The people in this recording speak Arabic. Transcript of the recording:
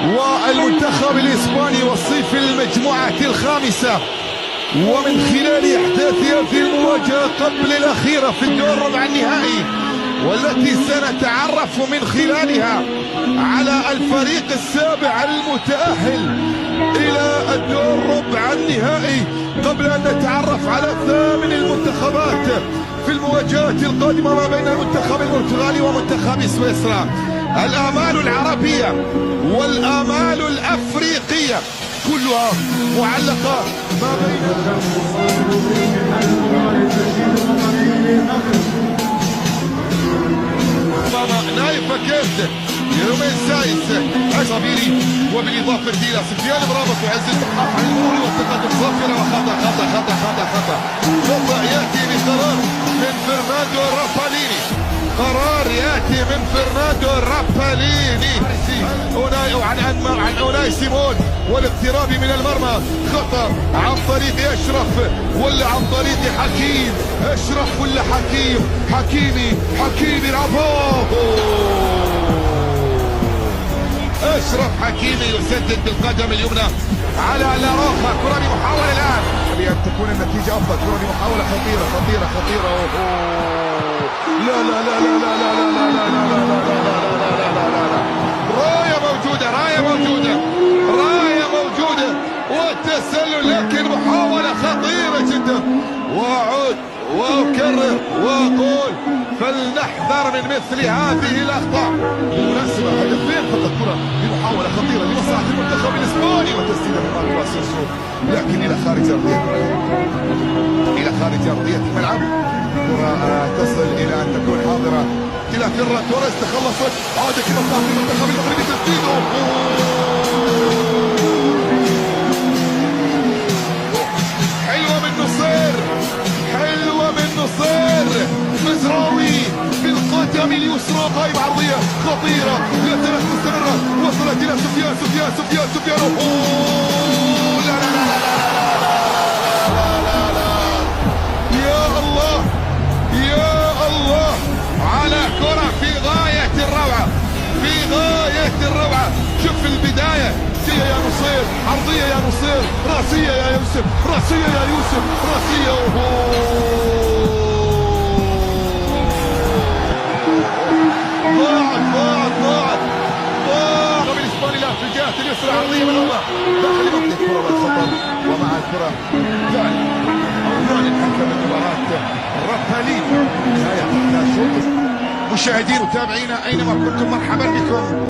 والمنتخب الإسباني والصيف المجموعة الخامسة، ومن خلال إحداث هذه المواجهة قبل الأخيرة في الدور ربع النهائي، والتي سنتعرف من خلالها على الفريق السابع المتأهل إلى الدور ربع النهائي، قبل أن نتعرف على ثامن المنتخبات في المواجهات القادمة ما بين المنتخب البرتغالي ومنتخب سويسرا. الآمال العربية والآمال الأفريقية كلها معلقة ما بين نايف كيف يومين سايس صبيري، وبالإضافة إلى سفيان مرابط وعز التحقق عن المرور والتقدم صافرة، وخطأ خطأ خطأ خطأ خطأ خطأ يأتي بقرار من فرناندو راباليني، قرار يأتي من فرناندو راباليني عن أوناي سيمون، والاقتراب من المرمى. خطأ عن طريق أشرف ولا عن طريق حكيم؟ أشرف ولا حكيم؟ حكيمي رابو. أشرف حكيمي يسدد بالقدم اليمنى على لاروخا. كرة بمحاولة الآن بأن تكون النتيجة أفضل. كرة بمحاولة خطيرة خطيرة خطيرة. لا لا لا لا لا لا لا لا لا لا لا لا. راية موجودة، راية موجودة، راية موجودة، والتسلل، لكن محاولة خطيرة جدا. وأعود وأكرر وأقول فلنحذر من مثل هذه الأخطاء. بالمناسبة هدفين فقط، كرة بمحاولة خطيرة لمصلحة المنتخب الإسباني، وتسديدة من ماركو أسينسيو لكن إلى خارج أرضية الملعب. كرة تصل إلى أن تكون حاضرة إلى فيران توريس، تخلصت، عادت إلى مصلحة المنتخب المغربي، تسديده حلوة من نصير، حلوة من نصير. مزراوي بالقدم اليسرى، قائمة عرضية خطيرة، لا زالت مستمرة، وصلت إلى سفيان. لا لا لا لا لا لا. يا الله يا الله على كرة في غاية الروعة، في غاية الروعة. شوف البداية، يا نصير، عرضية يا نصير، راسية يا يوسف، راسية يا يوسف، راسية. ضاعت بالإسباني لا في الجهة اليسرى، عرضية من الله داخل منطقة كرة والخطر، ومع الكرة عنوان الحكم المباراة راباليني. نهاية الشوط. مشاهدين وتابعينا أينما كنتم، مرحبا بكم.